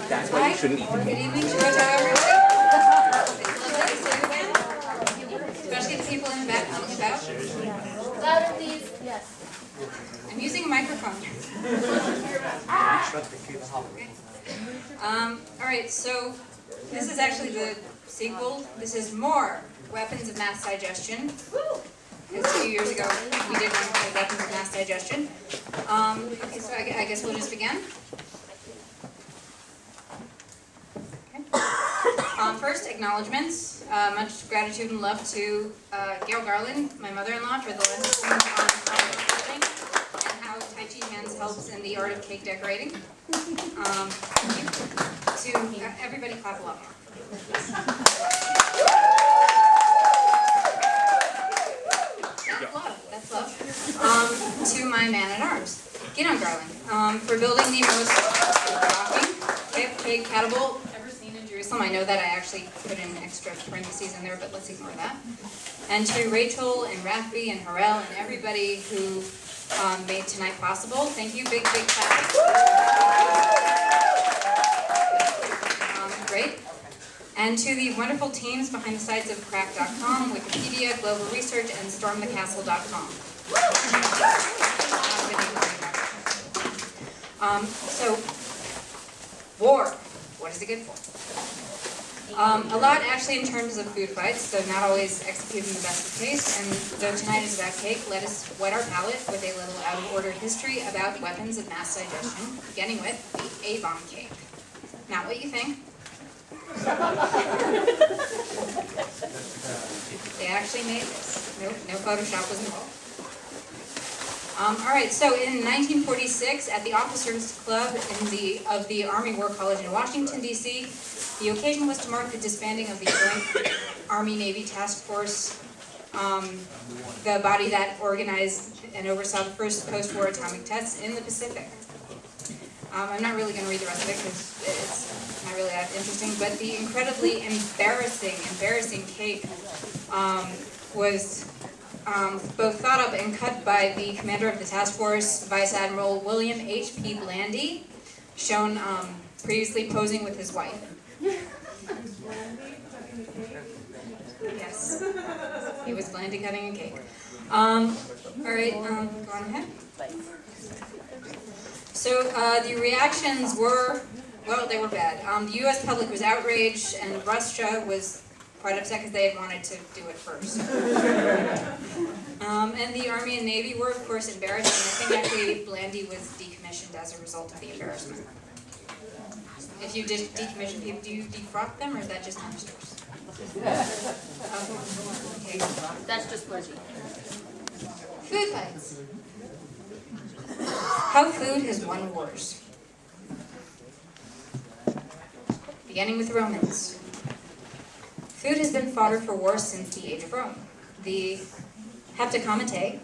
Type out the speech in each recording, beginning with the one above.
That's why you shouldn't eat the Good cake. evening, Shirota, everybody. It's lovely to see you again, especially the people in the back out and about. Louder, please. Yes. I'm using a microphone. All right, so this is actually the sequel. This is more Weapons of Mass Digestion. Because 2 years ago we did one called Weapons of Mass Digestion. Okay, so I guess we'll just begin. First, acknowledgements. Much gratitude and love to Gail Garland, my mother-in-law, for the lesson on cooking and how Tai Chi hands helps in the art of cake decorating. Thank you. To everybody, clap a lot more. That's love. To my man-at-arms, Gideon Garland, for building the most rocking cake-a-pult ever seen in Jerusalem. I know that I actually put in extra parentheses in there, but let's ignore that. And to Rachel and Rafi and Harel and everybody who made tonight possible. Thank you. Big clap. Great. And to the wonderful teams behind the sites of crack.com, Wikipedia, Global Research, and stormthecastle.com. So, war. What is it good for? A lot actually in terms of food fights, so not always executed in the best of taste. And though tonight is about cake, let us whet our palate with a little out-of-order history about weapons of mass digestion, beginning with the A-bomb cake. Not what you think. They actually made this. No Photoshop was involved. Alright, so in 1946, at the Officers Club of the Army War College in Washington, D.C., the occasion was to mark the disbanding of the Joint Army-Navy Task Force, the body that organized and oversaw the first post-war atomic tests in the Pacific. I'm not really going to read the rest of it because it's not really that interesting, but the incredibly embarrassing cake was both thought up and cut by the commander of the task force, Vice Admiral William H.P. Blandy, shown previously posing with his wife. Yes, he was Blandy cutting a cake. All right, go on ahead. So the reactions were, well, they were bad. The U.S. public was outraged, and Russia was quite upset because they had wanted to do it first. And the Army and Navy were, of course, embarrassed, and I think actually Blandy was decommissioned as a result of the embarrassment. If you decommission people, do you defrock them, or is that just monsters? Okay. That's just pledging. Food fights. How food has won wars. Beginning with Romans. Food has been fodder for war since the age of Rome. The Heptacomitae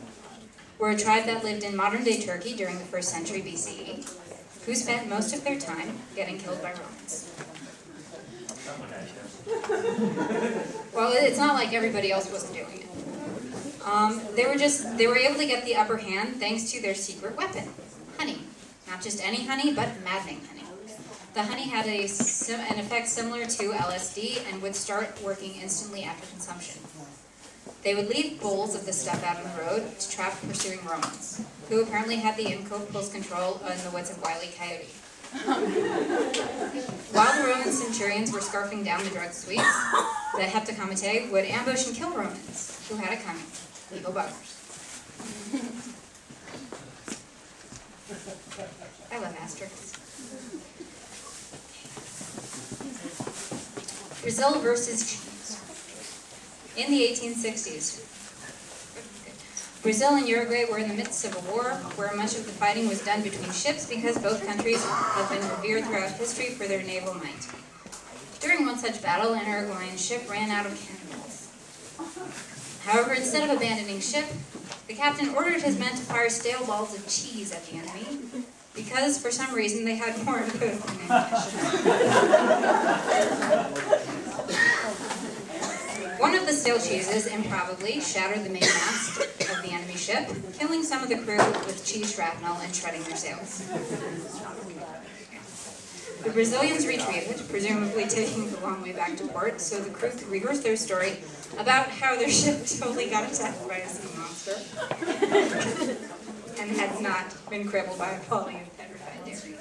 were a tribe that lived in modern-day Turkey during the 1st century BCE, who spent most of their time getting killed by Romans. Well, it's not like everybody else wasn't doing it. They were able to get the upper hand thanks to their secret weapon, honey. Not just any honey, but maddening honey. The honey had an effect similar to LSD and would start working instantly after consumption. They would leave bowls of the stuff out on the road to trap pursuing Romans, who apparently had the impulse control in the wits of Wile E. Coyote. While the Roman centurions were scarfing down the drug sweets, the Heptacomitae would ambush and kill Romans, who had it coming. Evil buggers. I love asterisks. Brazil versus cheese. In the 1860s, Brazil and Uruguay were in the midst of a war where much of the fighting was done between ships because both countries have been revered throughout history for their naval might. During one such battle, an Uruguayan ship ran out of cannonballs. However, instead of abandoning ship, the captain ordered his men to fire stale balls of cheese at the enemy because, for some reason, they had more of those than ammunition. One of the stale cheeses improbably shattered the mainmast of the enemy ship, killing some of the crew with cheese shrapnel and shredding their sails. The Brazilians retreated, presumably taking the long way back to port, so the crew could rehearse their story about how their ship totally got attacked by a sea monster and had not been crippled by a volley of petrified dairy.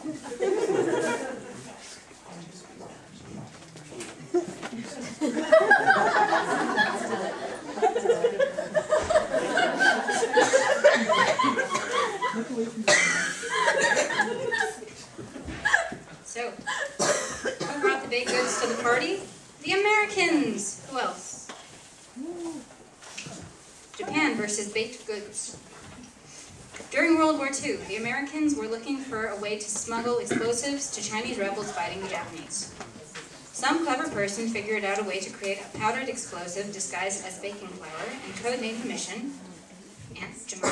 So, who brought the baked goods to the party? The Americans! Who else? Japan versus baked goods. During World War II, the Americans were looking for a way to smuggle explosives to Chinese rebels fighting the Japanese. Some clever person figured out a way to create a powdered explosive disguised as baking flour and codenamed the mission Aunt Jemima.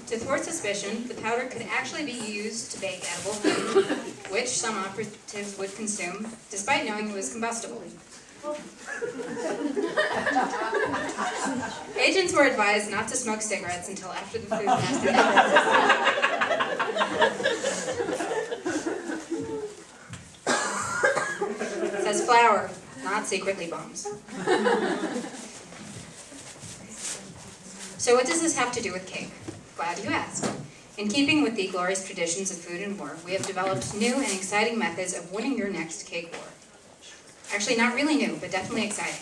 To thwart suspicion, the powder could actually be used to bake edible food, which some operatives would consume, despite knowing it was combustible. Agents were advised not to smoke cigarettes until after the food passed the It says flour, not secretly bombs. So what does this have to do with cake? Glad you asked. In keeping with the glorious traditions of food and war, we have developed new and exciting methods of winning your next cake war. Actually, not really new, but definitely exciting.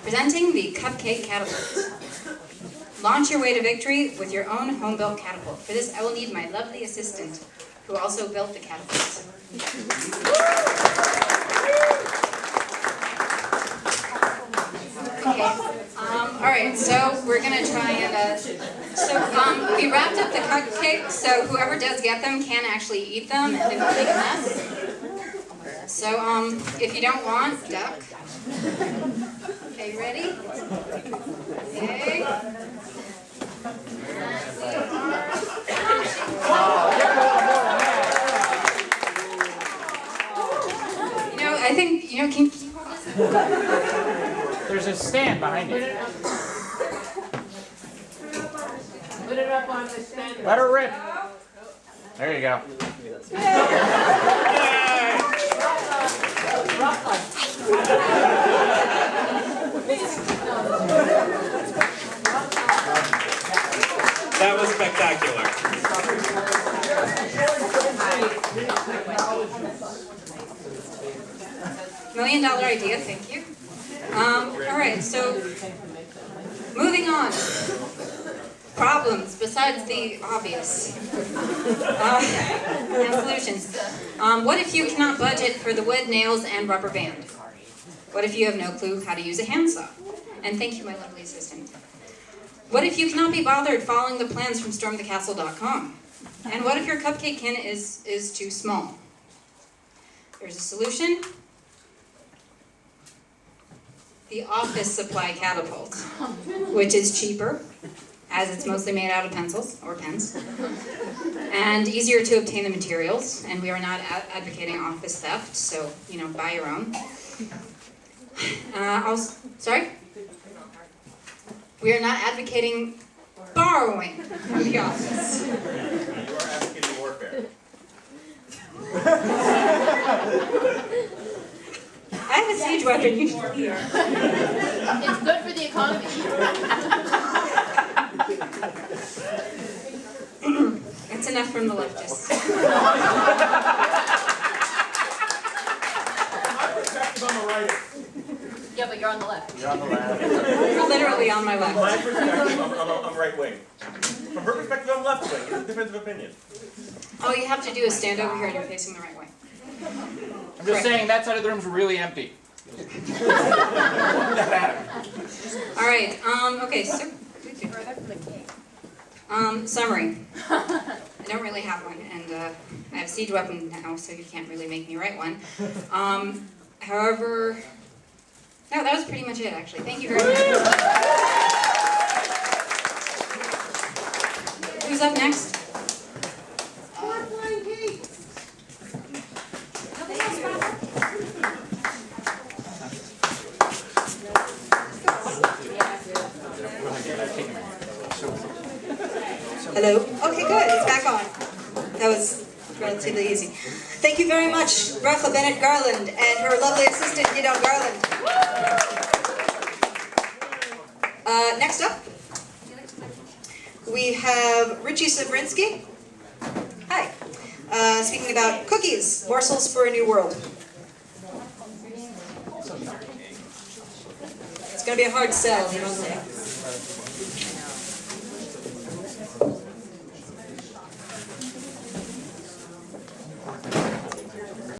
Presenting the Cupcake Catapult. Launch your way to victory with your own home-built catapult. For this, I will need my lovely assistant, who also built the catapult. Okay. All right, so we're gonna try and, we wrapped up the cupcakes, so whoever does get them can actually eat them, and it won't make a mess. So, if you don't want, duck. Okay, you ready? Okay. You know, I think, can you hold this? There's a stand behind it. Put it up on the stand. Let her rip. There you go. That was spectacular. $1 million idea, thank you. All right, so moving on. Problems besides the obvious. And solutions. What if you cannot budget for the wood, nails, and rubber band? What if you have no clue how to use a handsaw? And thank you, my lovely assistant. What if you cannot be bothered following the plans from stormthecastle.com? And what if your cupcake tin is too small? There's a solution. The office supply catapult, which is cheaper, as it's mostly made out of pencils or pens, and easier to obtain the materials, and we are not advocating office theft, so, buy your own. Sorry? We are not advocating borrowing from the office. You are advocating warfare. I have a siege weapon, you should hear. It's good for the economy. That's enough from the leftists. My perspective, I'm a writer. Yeah, but you're on the left. You're on the left. You're literally on my From my left. perspective, I'm right wing. From her perspective, I'm left wing. It's a difference of opinion. All you have to do is stand over here and you're facing the right way. I'm just saying that side of the room's really empty. All right, okay, so, summary. I don't really have one, and I have a siege weapon now, so you can't really make me write one. However, no, that was pretty much it, actually. Thank you very much. Who's up next? Hello? Okay, good, it's back on. That was relatively easy. Thank you very much, Bracha Bennett Garland and her lovely assistant, Gidon Garland. Next up, we have Richie Savrinsky. Hi. Speaking about cookies, morsels for a new world. It's going to be a hard sell, you know.